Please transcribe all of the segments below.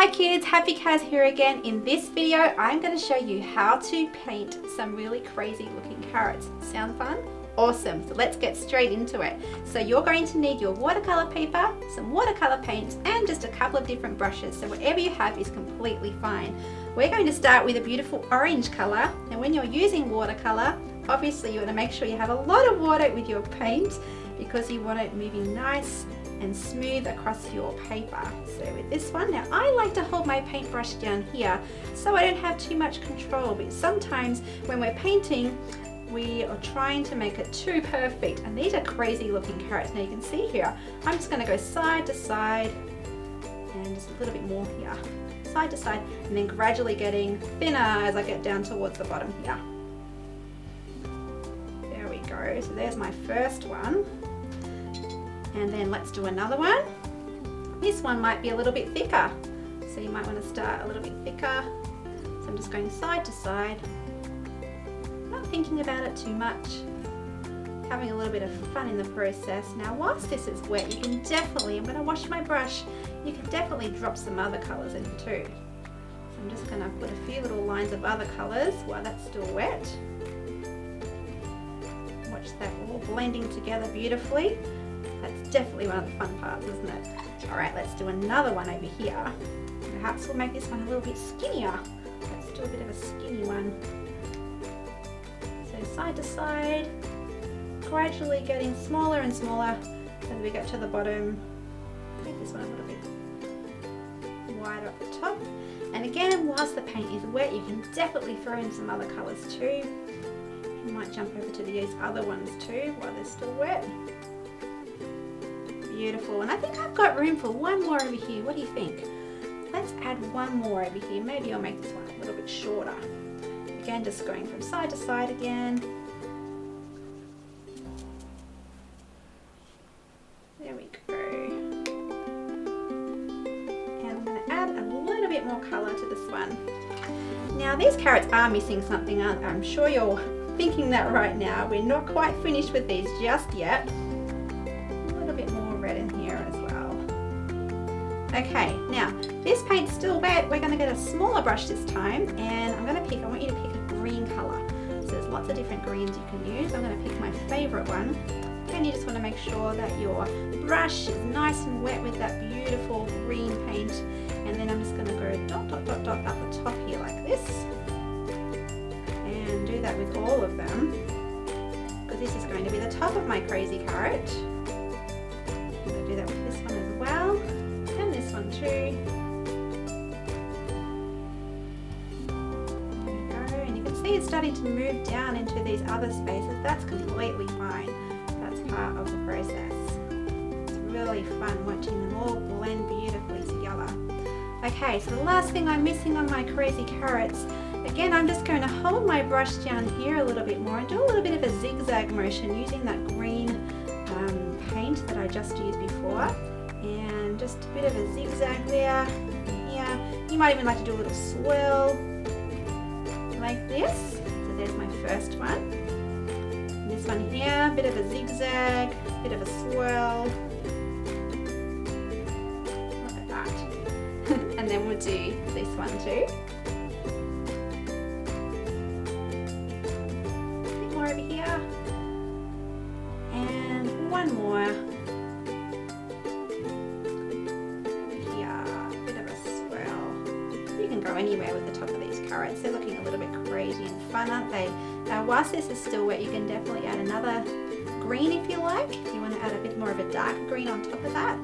Hi kids, Happycaz here again. In this video, I'm going to show you how to paint some really crazy looking carrots. Sound fun? Awesome, so let's get straight into it. So you're going to need your watercolor paper, some watercolor paints, and just a couple of different brushes. So whatever you have is completely fine. We're going to start with a beautiful orange color. And when you're using watercolor, obviously you want to make sure you have a lot of water with your paint because you want it moving nice and smooth across your paper. So with this one, now I like to hold my paintbrush down here so I don't have too much control, but sometimes when we're painting we are trying to make it too perfect, and these are crazy looking carrots. Now you can see here, I'm just going to go side to side and just a little bit more here, side to side, and then gradually getting thinner as I get down towards the bottom here. There we go, so there's my first one. And then let's do another one. This one might be a little bit thicker, so you might want to start a little bit thicker. So I'm just going side to side, not thinking about it too much, having a little bit of fun in the process. Now whilst this is wet, you can definitely, I'm going to wash my brush, you can definitely drop some other colours in too. So I'm just going to put a few little lines of other colours while that's still wet. Watch that all blending together beautifully. That's definitely one of the fun parts, isn't it? Alright, let's do another one over here. Perhaps we'll make this one a little bit skinnier. Let's do a bit of a skinny one. So side to side, gradually getting smaller and smaller as we get to the bottom. Make this one a little bit wider at the top. And again, whilst the paint is wet, you can definitely throw in some other colours too. You might jump over to these other ones too while they're still wet. Beautiful, and I think I've got room for one more over here. What do you think? Let's add one more over here. Maybe I'll make this one a little bit shorter. Again, just going from side to side again. There we go. And I'm going to add a little bit more colour to this one. Now these carrots are missing something, aren't they? I'm sure you're thinking that right now. We're not quite finished with these just yet. Bit more red in here as well. Okay, now this paint's still wet. We're going to get a smaller brush this time, and I want you to pick a green colour. So there's lots of different greens you can use. I'm going to pick my favourite one, and you just want to make sure that your brush is nice and wet with that beautiful green paint. And then I'm just going to go dot dot dot dot up the top here like this, and do that with all of them, because this is going to be the top of my crazy carrot. Do that with this one as well, and this one too. There we go, and you can see it's starting to move down into these other spaces. That's completely fine. That's part of the process. It's really fun watching them all blend beautifully together. Okay, so the last thing I'm missing on my crazy carrots, again, I'm just going to hold my brush down here a little bit more and do a little bit of a zigzag motion using that green paint that I just used before, and just a bit of a zigzag there and here. You might even like to do a little swirl like this. So there's my first one. And this one here, a bit of a zigzag, a bit of a swirl. Look at that. And then we'll do this one too. A bit more over here. One more. Yeah, a bit of a swirl. You can go anywhere with the top of these carrots. They're looking a little bit crazy and fun, aren't they? Now, whilst this is still wet, you can definitely add another green if you like. If you want to add a bit more of a darker green on top of that.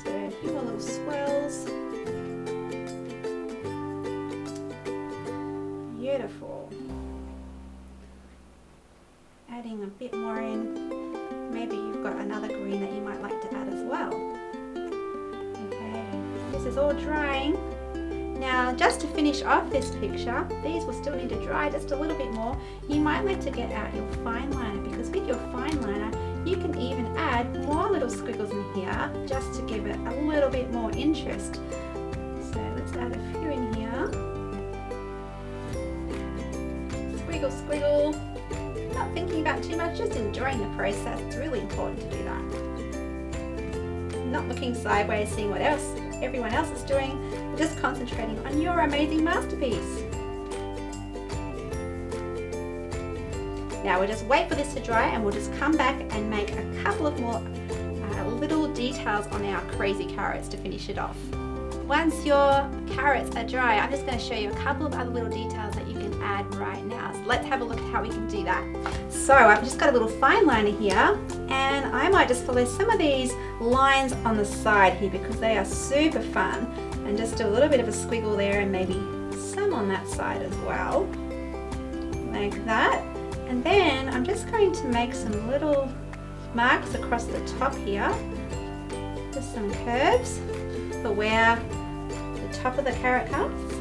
So a few more little swirls. Beautiful. Adding a bit more in. Maybe you've got another green that you might like to add as well. Okay, this is all drying. Now, just to finish off this picture, these will still need to dry just a little bit more. You might like to get out your fine liner, because with your fine liner, you can even add more little squiggles in here just to give it a little bit more interest. So let's add a few in here. Squiggle, squiggle. Not thinking about too much, just enjoying the process. It's really important to do that. Not looking sideways, seeing what else everyone else is doing, We're just concentrating on your amazing masterpiece. Now we'll just wait for this to dry and we'll just come back and make a couple of more little details on our crazy carrots to finish it off. Once your carrots are dry, I'm just going to show you a couple of other little details that you can add right now. So let's have a look at how we can do that. So I've just got a little fine liner here, and I might just follow some of these lines on the side here because they are super fun, and just do a little bit of a squiggle there and maybe some on that side as well, like that. And then I'm just going to make some little marks across the top here, just some curves for where the top of the carrot comes,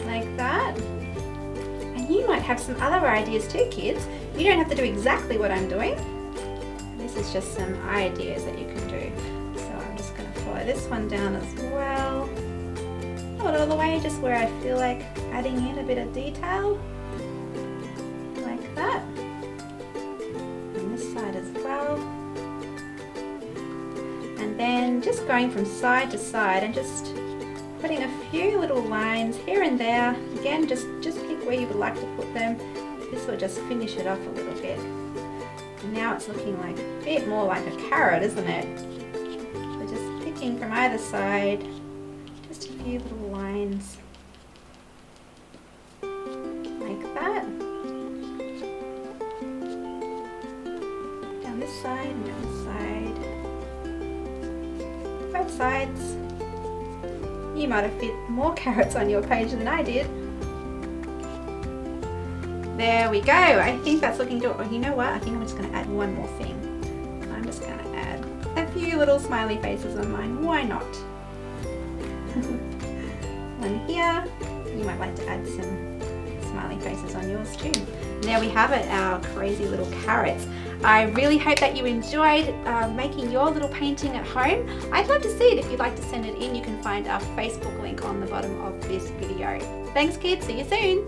like that. And you might have some other ideas too, kids. You don't have to do exactly what I'm doing. This is just some ideas that you can do. So I'm just going to follow this one down as well. Not all the way, just where I feel like adding in a bit of detail, like that. On this side as well. And then just going from side to side and just putting a few little lines here and there. Again, just pick where you would like to put them. This will just finish it off a little bit. And now it's looking like a bit more like a carrot, isn't it? So just picking from either side, just a few little lines like that. Down this side and down this side. Both sides. You might have fit more carrots on your page than I did. There we go. I think that's looking good. Oh, you know what? I think I'm just going to add one more thing. I'm just going to add a few little smiley faces on mine. Why not? One here. You might like to add some smiley faces on yours too. And there we have it, our crazy little carrots. I really hope that you enjoyed making your little painting at home. I'd love to see it. If you'd like to send it in, you can find our Facebook link on the bottom of this video. Thanks kids, see you soon.